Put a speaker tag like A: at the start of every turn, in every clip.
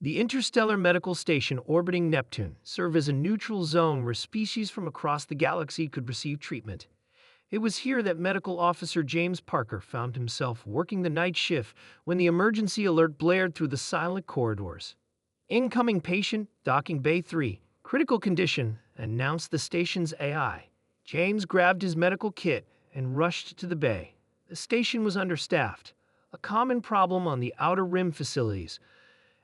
A: The interstellar medical station orbiting Neptune served as a neutral zone where species from across the galaxy could receive treatment. It was here that Medical Officer James Parker found himself working the night shift when the emergency alert blared through the silent corridors. Incoming patient, docking bay 3, critical condition, announced the station's AI. James grabbed his medical kit and rushed to the bay. The station was understaffed, a common problem on the Outer Rim facilities.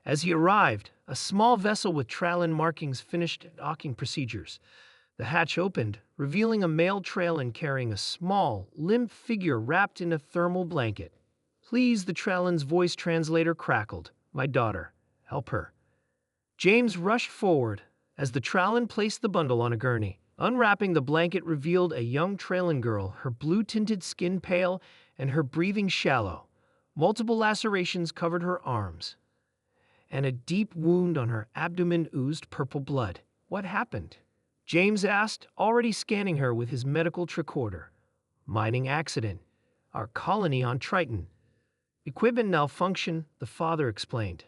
A: As he arrived, a small vessel with Trallan markings finished docking procedures. The hatch opened, revealing a male Trallan carrying a small, limp figure wrapped in a thermal blanket. "Please," the Trallan's voice translator crackled. "My daughter. Help her." James rushed forward as the Trallan placed the bundle on a gurney. Unwrapping the blanket revealed a young Trallan girl, her blue-tinted skin pale and her breathing shallow. Multiple lacerations covered her arms, and a deep wound on her abdomen oozed purple blood. "What happened?" James asked, already scanning her with his medical tricorder. "Mining accident. Our colony on Triton. Equipment malfunction," the father explained.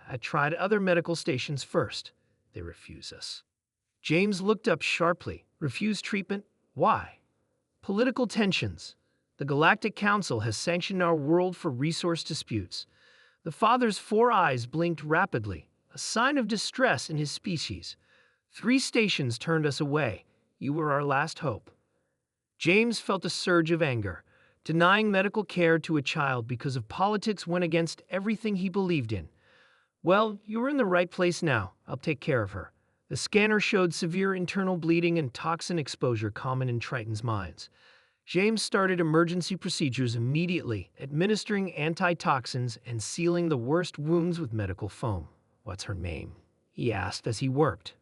A: "I tried other medical stations first. They refuse us." James looked up sharply. "Refuse treatment? Why?" "Political tensions. The Galactic Council has sanctioned our world for resource disputes." The father's 4 eyes blinked rapidly, a sign of distress in his species. 3 stations turned us away. You were our last hope." James felt a surge of anger. Denying medical care to a child because of politics went against everything he believed in. "Well, you are in the right place now. I'll take care of her." The scanner showed severe internal bleeding and toxin exposure common in Triton's mines. James started emergency procedures immediately, administering antitoxins and sealing the worst wounds with medical foam. "What's her name?" he asked as he worked.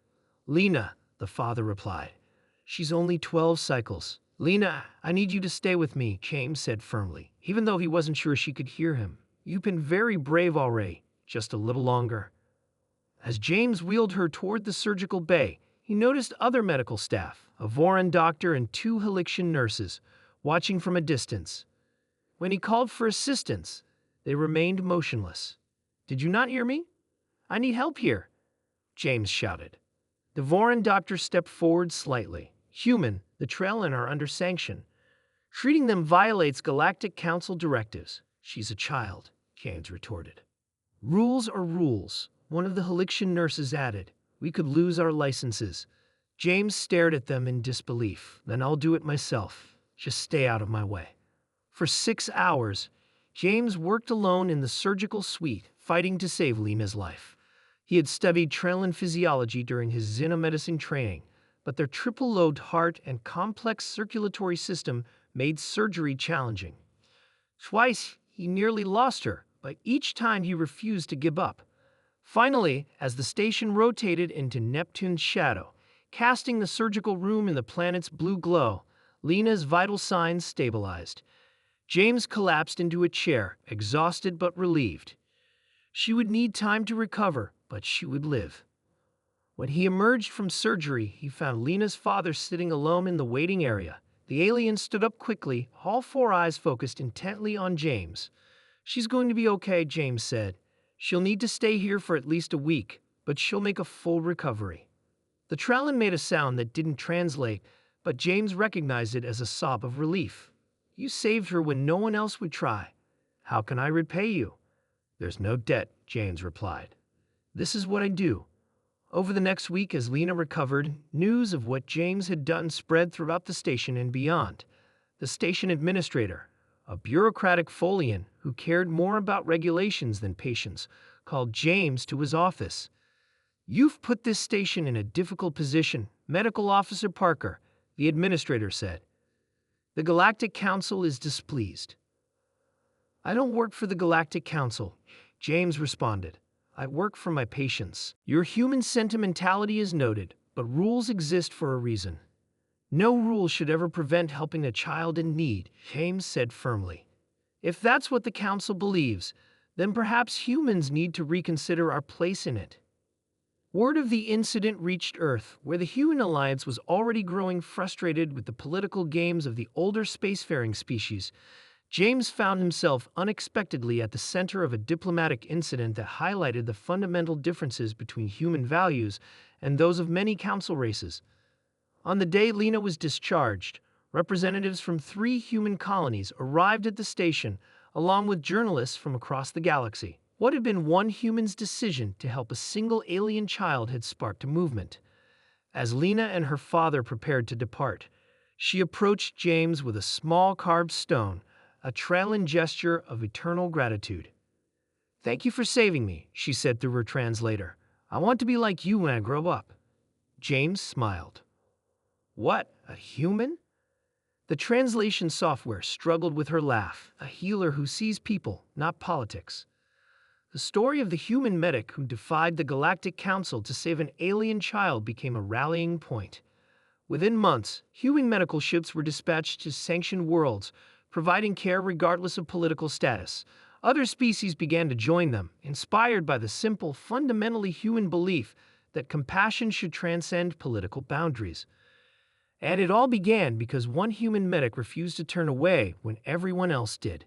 A: "Lena," the father replied. "She's only 12 cycles." "Lena, I need you to stay with me," James said firmly, even though he wasn't sure she could hear him. "You've been very brave already. Just a little longer." As James wheeled her toward the surgical bay, he noticed other medical staff, a Voran doctor and 2 Helixian nurses, watching from a distance. When he called for assistance, they remained motionless. "Did you not hear me? I need help here," James shouted. The Voran doctor stepped forward slightly. "Human, the Trallan are under sanction. Treating them violates Galactic Council directives." "She's a child," James retorted. "Rules are rules," one of the Helixian nurses added. "We could lose our licenses." James stared at them in disbelief. "Then I'll do it myself. Just stay out of my way." For 6 hours, James worked alone in the surgical suite, fighting to save Lena's life. He had studied Trallan physiology during his xenomedicine training, but their triple-lobed heart and complex circulatory system made surgery challenging. Twice, he nearly lost her, but each time he refused to give up. Finally, as the station rotated into Neptune's shadow, casting the surgical room in the planet's blue glow, Lena's vital signs stabilized. James collapsed into a chair, exhausted but relieved. She would need time to recover, but she would live. When he emerged from surgery, he found Lena's father sitting alone in the waiting area. The alien stood up quickly, all 4 eyes focused intently on James. "She's going to be okay," James said. "She'll need to stay here for at least a week, but she'll make a full recovery." The Trallan made a sound that didn't translate, but James recognized it as a sob of relief. "You saved her when no one else would try. How can I repay you?" "There's no debt," James replied. "This is what I do." Over the next week, as Lena recovered, news of what James had done spread throughout the station and beyond. The station administrator, a bureaucratic Folian who cared more about regulations than patients, called James to his office. "You've put this station in a difficult position, Medical Officer Parker," the administrator said. "The Galactic Council is displeased." "I don't work for the Galactic Council," James responded. "I work for my patients. Your human sentimentality is noted, but rules exist for a reason." "No rule should ever prevent helping a child in need," James said firmly. "If that's what the Council believes, then perhaps humans need to reconsider our place in it." Word of the incident reached Earth, where the Human Alliance was already growing frustrated with the political games of the older spacefaring species. James found himself unexpectedly at the center of a diplomatic incident that highlighted the fundamental differences between human values and those of many council races. On the day Lena was discharged, representatives from 3 human colonies arrived at the station, along with journalists from across the galaxy. What had been one human's decision to help a single alien child had sparked a movement. As Lena and her father prepared to depart, she approached James with a small carved stone, a trailing gesture of eternal gratitude. "Thank you for saving me," she said through her translator. "I want to be like you when I grow up." James smiled. "What, a human?" The translation software struggled with her laugh, a healer who sees people, not politics. The story of the human medic who defied the Galactic Council to save an alien child became a rallying point. Within months, human medical ships were dispatched to sanctioned worlds, providing care regardless of political status. Other species began to join them, inspired by the simple, fundamentally human belief that compassion should transcend political boundaries. And it all began because one human medic refused to turn away when everyone else did.